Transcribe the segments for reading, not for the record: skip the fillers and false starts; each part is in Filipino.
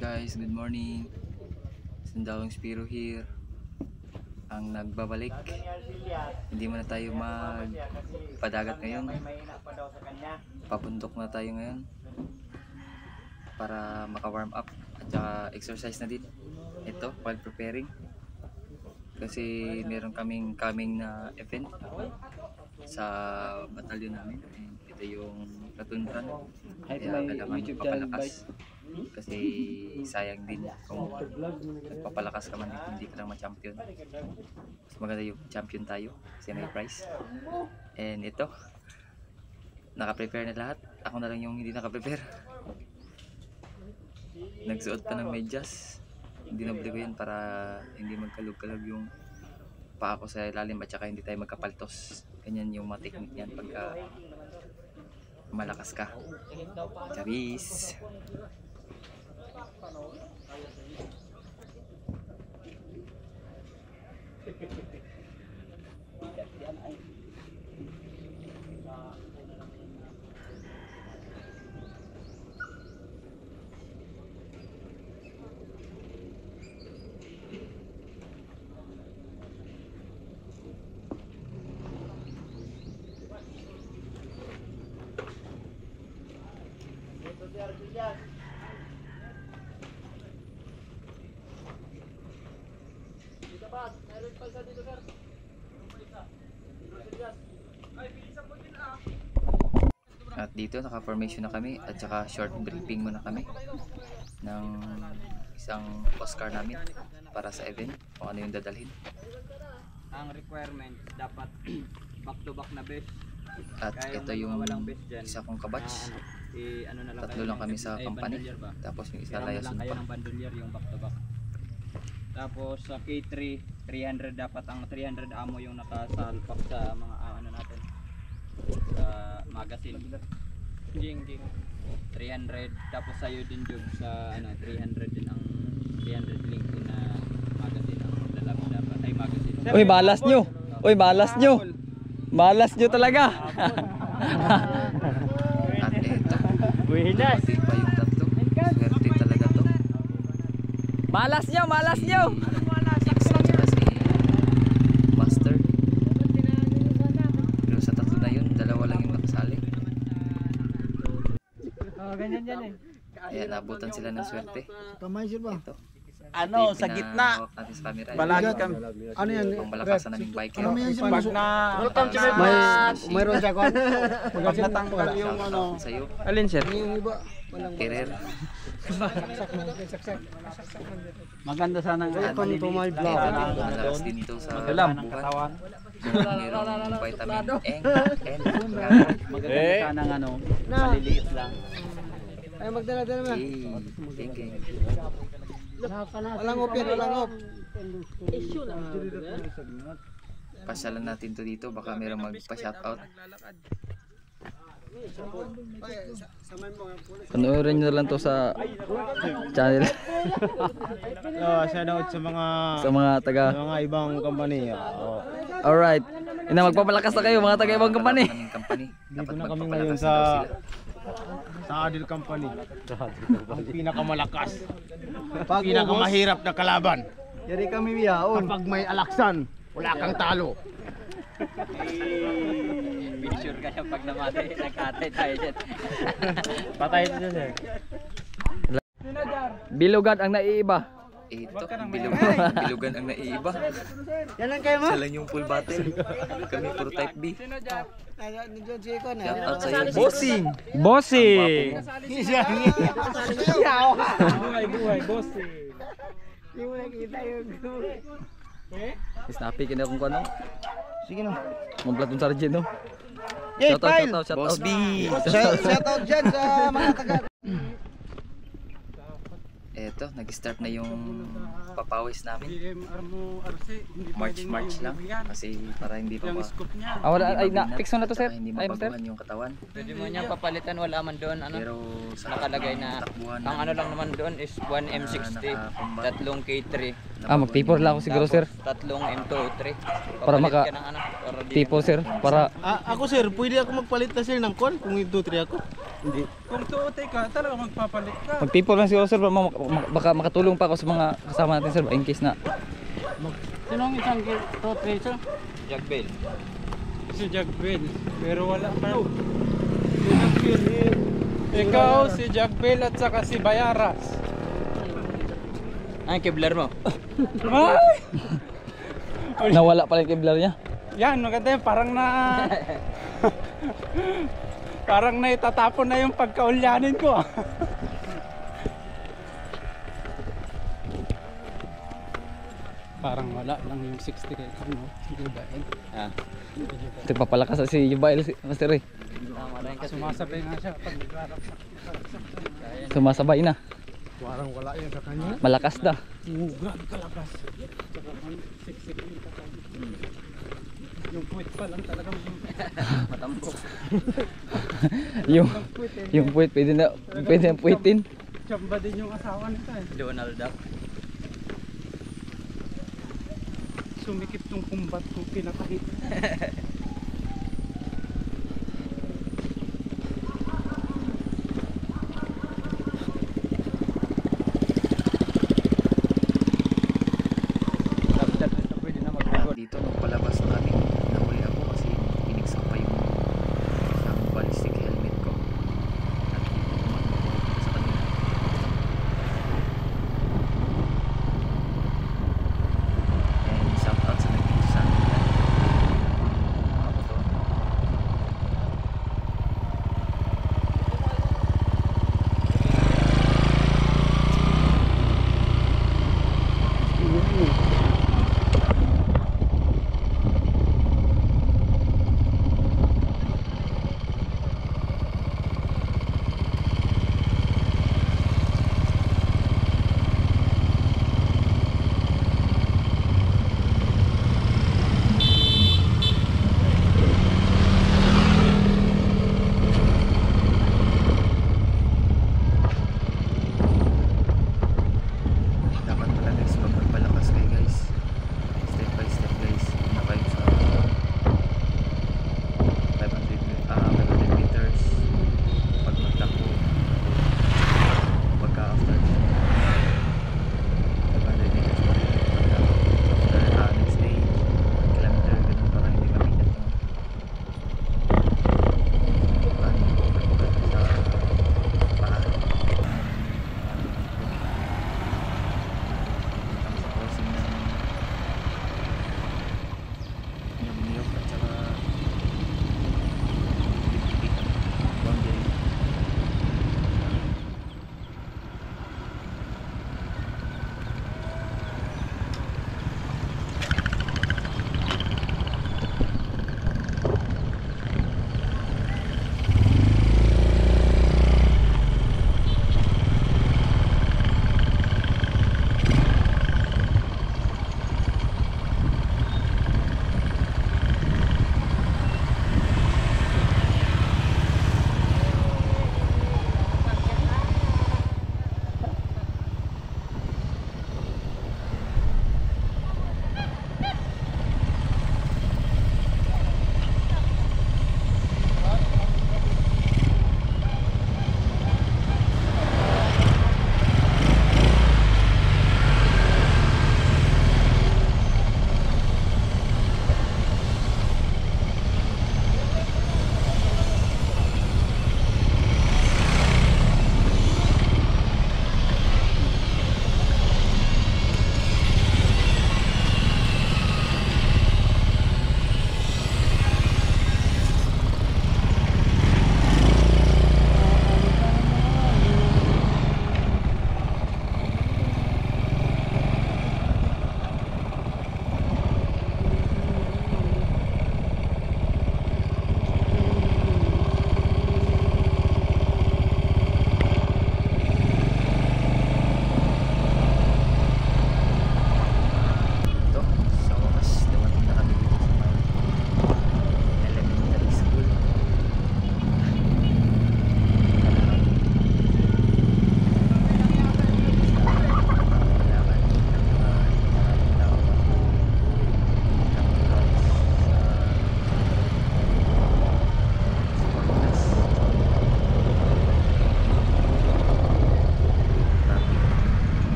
Guys, good morning. Sandawang Spiro here. Ang nagbabalik. Hindi muna tayo magpadagat ngayon. Papuntok na tayo ngayon para maka-warm up at saka exercise na din. Ito, while preparing. Kasi meron kaming coming na event sa batalyon namin. And ito yung platoon run. Kaya kailangan papalakas. Kasi sayang din kung nagpapalakas ka man hindi ka lang ma-champion. Mas maganda yung champion tayo kasi may prize. And ito, naka-prepare na lahat. Ako na lang yung hindi naka-prepare. Nagsuot pa ng medyas. Dinobli ko yan para hindi magkalog-kalog yung paa ko sa ilalim at saka hindi tayo magkapaltos. Ganyan yung mga technique yan pagka malakas ka. Charis! At dito naka-formation na kami at saka short briefing muna kami ng isang Oscar namin para sa event kung ano yung dadalhin. Ang requirement dapat back to back na best. At ito yung isa kong kabatch. Tatlo lang kami sa company. Tapos yung isa layason pa. Ng bandolier yung back to back. Tapos sa K3 300 dapat ang 300 ammo yung nakasalpak sa mga ano natin sa magazine. Jing 300 tapos sayo din jug sa ano 300 din ang 300 link na magazine ang dalawa dapat ay magazine. Uy, balas nyo. Uy, balas nyo. Balas nyo talaga. At ito, Buenas. pati pa yung tatlo. Swerte talaga to. Balas nyo, balas nyo. Saka si Master. Pero sa tatlo na yun, dalawa lang yung nakasali. Ganyan yan eh. Kaya nabutan sila ng swerte. Kamay siya ba? Ito. Ano, sa gitna. Pinahawak natin sa camera. Balagi kami. Ano yan? Pang malakasan naming biker. Ano yan siya? Pag na Mayroon siya ko. pag natanggal yung ano. Sa'yo, Alin sir? Yung iba. Walang Kerer. Maganda sana ng Welcome to my vlog. Malakas din ito sa Alam, buhay. katawan. Mayroong vitamin N. Maganda sana ng ano, maliliit lang. Ay, magdala-dala na. King. Walang open, walang op. Pasyalan natin to dito. Baka mayroong magpa-shoutout. Panoorin nyo na lang to sa channel. Shout out sa mga sa mga ibang company. Alright. Ina, magpapalakas na kayo mga taga ibang company. Dapat na kami magpapalakas ngayon na daw sila. Sa Adil Company. Ang pinakamalakas. Pinakamahirap na kalaban. Yari kami biyaon. Kapag may alaksan, wala kang talo. Picture ka siya pag namatay, nagkatay tayo dyan. Patay ito sir. Bilugad ang naiiba. Ito, bilugan ang naiiba. Yan lang kayo mo? Sila yung full battle. Kami puro type B. Nandiyan si Iko na. Shoutout sa'yo. Bossing. Bossing. Buhay, bossing. Hindi mo nakita yung Snappy kina kung ano. Sige no. Mga platoon sergeant no. Yay, Shoutout, Kyle! shoutout, Boss shoutout. B. Shout out dyan sa mga taga. Eto, nag-start na yung papawis namin. March lang kasi para hindi pa Wala ay na fix mo na to sir. Hindi Ay master. mabaguhan yung katawan. Pwede mo niya papalitan, wala man doon ano. Pero sa Nakalagay na takbuhan ang ano lang naman doon is 1 M60, tatlong K3, Mag-T4 lang ako siguro sir. tatlong M203. Para Papalit maka- ka ng ano, para di Tipo sir para Ako sir, pwede ako magpalit na sir ng kon kung ito 3 ako. Hindi. Kung tuote ka, talaga magpapalit ka. Magtipo lang siguro sir, baka makatulong pa ako sa mga kasama natin sir, in case na. Sino ang isang to tracer? Jack Bell. Si Jack Bell. Pero wala pa. Si Jack Bell. Ikaw, si Jack Bell at saka si Bayaras. Ay, kebler mo. Ay! Nawala pala yung kevlar niya. Yan, maganda yun. Parang na... parang naitatapon na yung pagkaulyanin ko. Parang wala lang yung 60 kay ano, diba? Ah. Ito papalakas na si Yubail, Master Ray. Sumasabay nga siya pag naglarap. Sumasabay na. Parang wala yan sa kanya. Malakas na. Grabe kalakas. Tsaka siksik yung tatay. Yung puwit pa lang talagang Matampok. yung puwit, pwede na puwitin. tsamba din yung asawa nito eh. Donald Duck. Sumikip yung kumbat kung pinakahit. Dito nung palabas na kami, nahuli ako kasi pinigsak pa yung isang ballistic helmet ko. At dito tumakbo sa kanila. And shout out sa nagpito sa amin yan.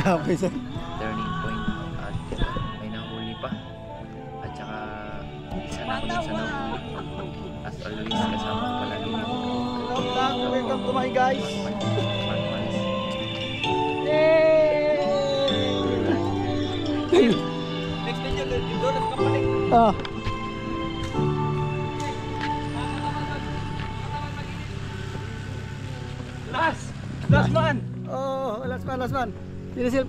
turning point at may nahuli pa. At saka isa na ako dun sa nahuli. As always, kasama ko palagi yung Welcome to my guys. Next video, doon na kapalik. Ah. Last man. Oh, last man. Finisher.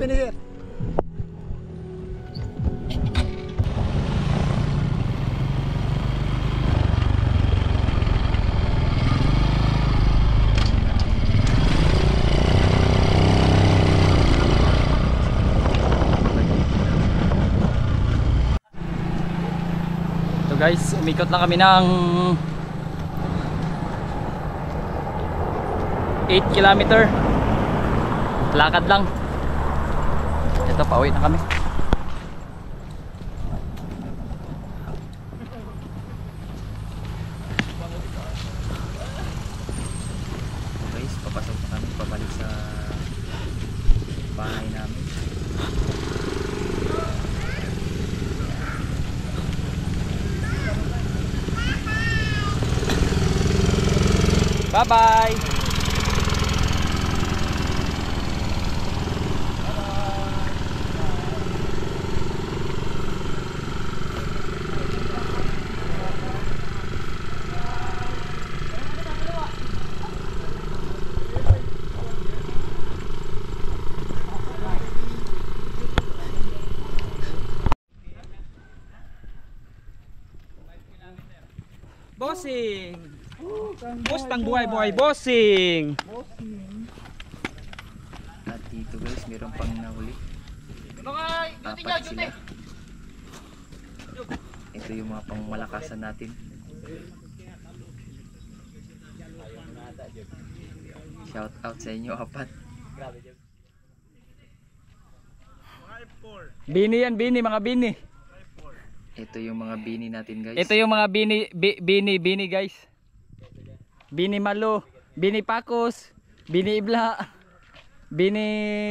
So guys, umikot lang kami ng 8 kilometer. Lakad lang. Ito, pauwi na kami. Guys, papasok na kami pabalik sa bahay namin. Bye-bye. Bossing! Mustang buhay-buhay, bossing! At dito guys, meron pang nahuli. Apat sila. Ito yung mga pangmalakasan natin. Shout out sa inyo, apat. Bini yan, bini, mga bini. Ito yung mga bini natin guys. Ito yung mga bini guys. Bini Malo, bini Pakos, bini Ibla, bini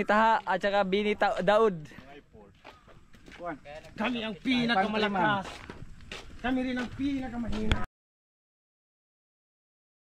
Taha, at saka bini Daud. Kami ang pinakamalakas. Kami rin ang pinakamahina.